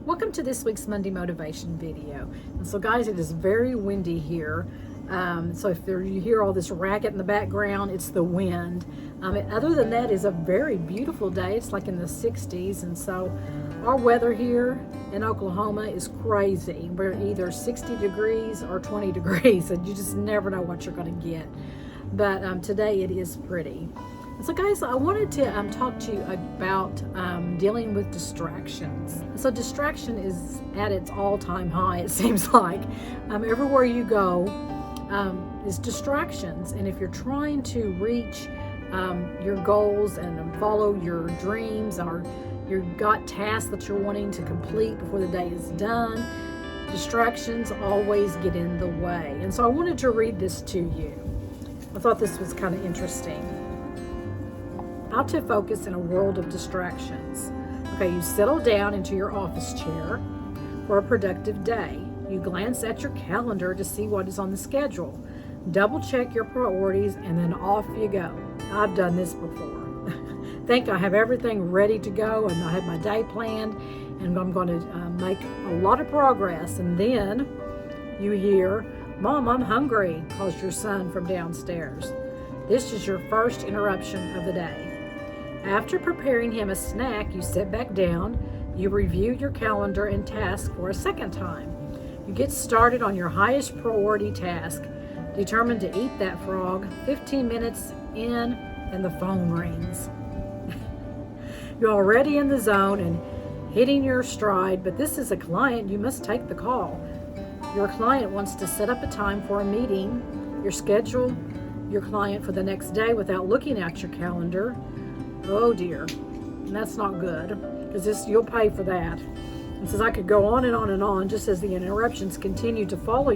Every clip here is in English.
Welcome to this week's Monday Motivation video. And so guys, it is very windy here. So if you hear all this racket in the background, it's the wind. Other than that, it's a very beautiful day. It's like in the 60s. And so our weather here in Oklahoma is crazy. We're either 60 degrees or 20 degrees, and you just never know what you're going to get. But today it is pretty. So guys, I wanted to talk to you about dealing with distractions. So distraction is at its all-time high, it seems like. Everywhere you go is distractions. And if you're trying to reach your goals and follow your dreams, or you've got tasks that you're wanting to complete before the day is done, distractions always get in the way. And so I wanted to read this to you. I thought this was kind of interesting. How to focus in a world of distractions. Okay, you settle down into your office chair for a productive day. You glance at your calendar to see what is on the schedule. Double check your priorities and then off you go. I've done this before. Think I have everything ready to go and I have my day planned and I'm going to make a lot of progress, and then you hear, "Mom, I'm hungry," calls your son from downstairs. This is your first interruption of the day. After preparing him a snack, you sit back down, you review your calendar and task for a second time. You get started on your highest priority task, determined to eat that frog. 15 minutes in, and the phone rings. You're already in the zone and hitting your stride, but this is a client. You must take the call. Your client wants to set up a time for a meeting. You schedule your client for the next day without looking at your calendar. Oh dear, and that's not good, because you'll pay for that. And says I could go on and on and on, just as the interruptions continue to follow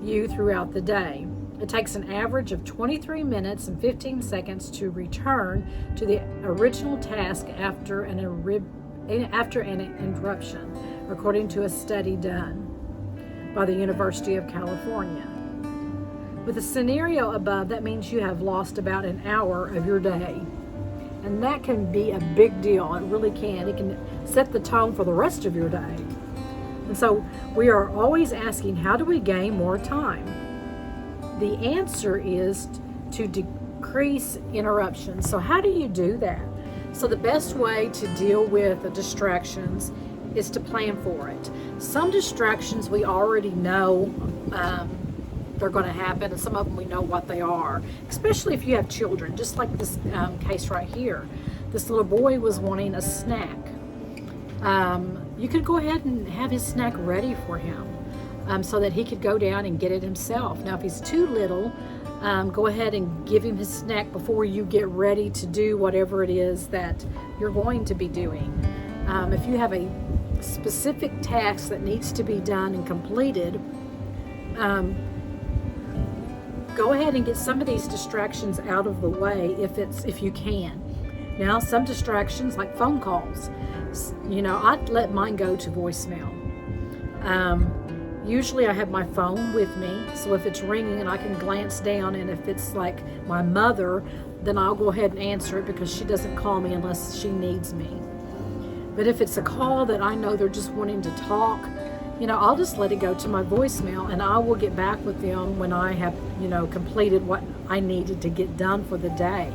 you throughout the day. It takes an average of 23 minutes and 15 seconds to return to the original task after an interruption, according to a study done by the University of California. With the scenario above, that means you have lost about an hour of your day. And that can be a big deal. It really can. It can set the tone for the rest of your day. And so we are always asking, how do we gain more time? The answer is to decrease interruptions. So how do you do that? So the best way to deal with the distractions is to plan for it. Some distractions we already know they're going to happen, and some of them we know what they are, especially if you have children, just like this case right here. This little boy was wanting a snack. You could go ahead and have his snack ready for him so that he could go down and get it himself. Now if he's too little, go ahead and give him his snack before you get ready to do whatever it is that you're going to be doing. If you have a specific task that needs to be done and completed, go ahead and get some of these distractions out of the way if you can. Now, some distractions like phone calls, I'd let mine go to voicemail. Usually I have my phone with me, so if it's ringing and I can glance down, and if it's like my mother, then I'll go ahead and answer it because she doesn't call me unless she needs me. But if it's a call that I know they're just wanting to talk, I'll just let it go to my voicemail, and I will get back with them when I have, completed what I needed to get done for the day.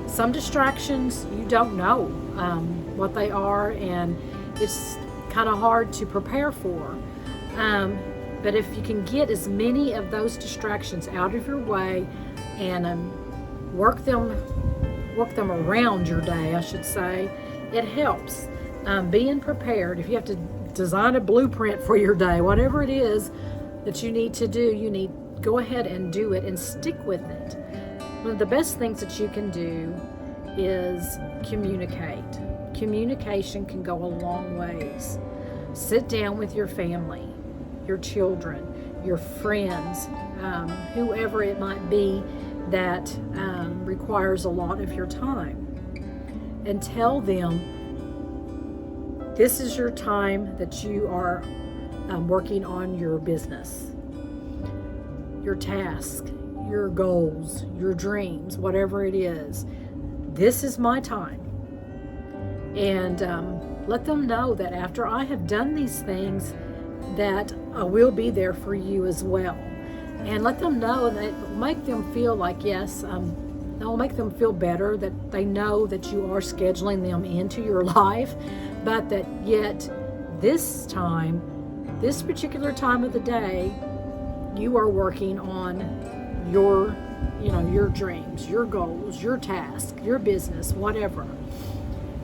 Some distractions, you don't know what they are, and it's kind of hard to prepare for. But if you can get as many of those distractions out of your way and work them around your day, I should say, it helps. Being prepared, if you have to design a blueprint for your day, whatever it is that you need to do, go ahead and do it and stick with it. One of the best things that you can do is communicate. Communication can go a long ways. Sit down with your family, your children, your friends, whoever it might be that requires a lot of your time, and tell them this is your time that you are working on your business, your task, your goals, your dreams, whatever it is. This is my time. And let them know that after I have done these things, that I will be there for you as well. And let them know that, make them feel like, yes, that will make them feel better, that they know that you are scheduling them into your life, but that yet this time, this particular time of the day, you are working on your, your dreams, your goals, your task, your business, whatever.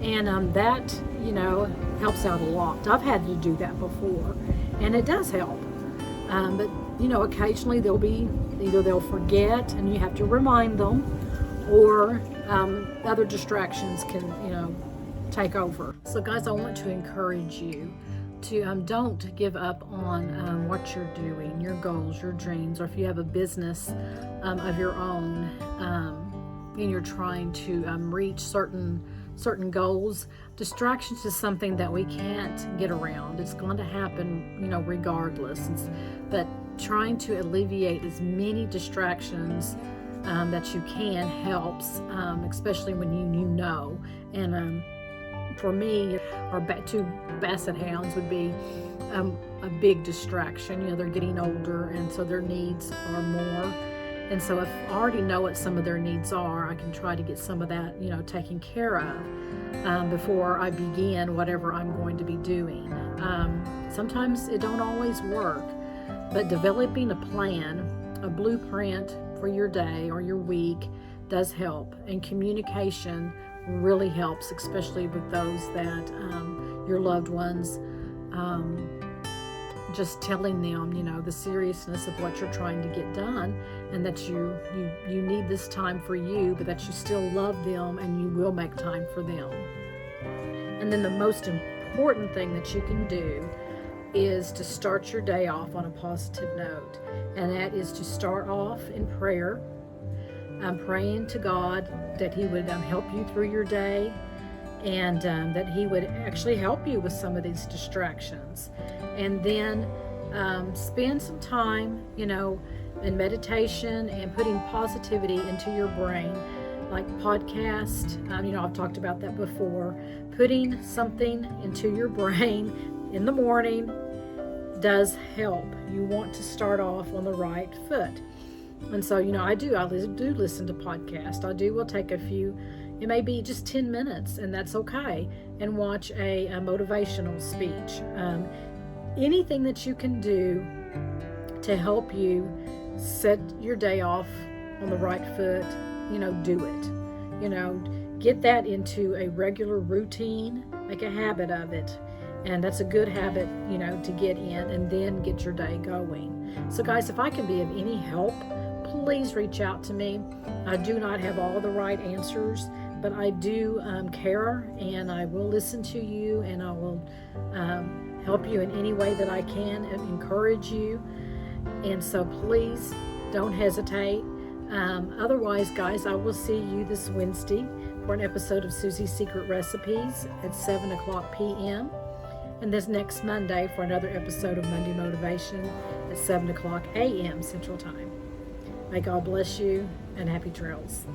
And that, helps out a lot. I've had to do that before, and it does help. But occasionally they'll forget, and you have to remind them, or other distractions can, take over. So guys, I want to encourage you to don't give up on what you're doing, your goals, your dreams, or if you have a business of your own, and you're trying to reach certain goals. Distractions is something that we can't get around. It's going to happen, regardless. But trying to alleviate as many distractions that you can helps, especially when you know. And for me, our two basset hounds would be a big distraction. They're getting older, and so their needs are more. And so if I already know what some of their needs are, I can try to get some of that, taken care of before I begin whatever I'm going to be doing. Sometimes it don't always work, but developing a plan, a blueprint for your day or your week does help. And communication really helps, especially with those that your loved ones, just telling them, the seriousness of what you're trying to get done, and that you need this time for you, but that you still love them and you will make time for them. And then the most important thing that you can do is to start your day off on a positive note, and that is to start off in prayer. I'm praying to God that He would help you through your day, and that He would actually help you with some of these distractions. And then spend some time, in meditation and putting positivity into your brain, like podcast. I've talked about that before. Putting something into your brain in the morning does help. You want to start off on the right foot. And so, I do listen to podcasts. Will take a few, it may be just 10 minutes, and that's okay, and watch a motivational speech. Anything that you can do to help you set your day off on the right foot, do it. Get that into a regular routine, make a habit of it. And that's a good habit, to get in, and then get your day going. So guys, if I can be of any help, please reach out to me. I do not have all the right answers, but I do care, and I will listen to you, and I will help you in any way that I can and encourage you. And so please don't hesitate. Otherwise, guys, I will see you this Wednesday for an episode of Susie's Secret Recipes at 7 o'clock p.m. And this next Monday for another episode of Monday Motivation at 7 o'clock a.m. Central Time. May God bless you, and happy trails.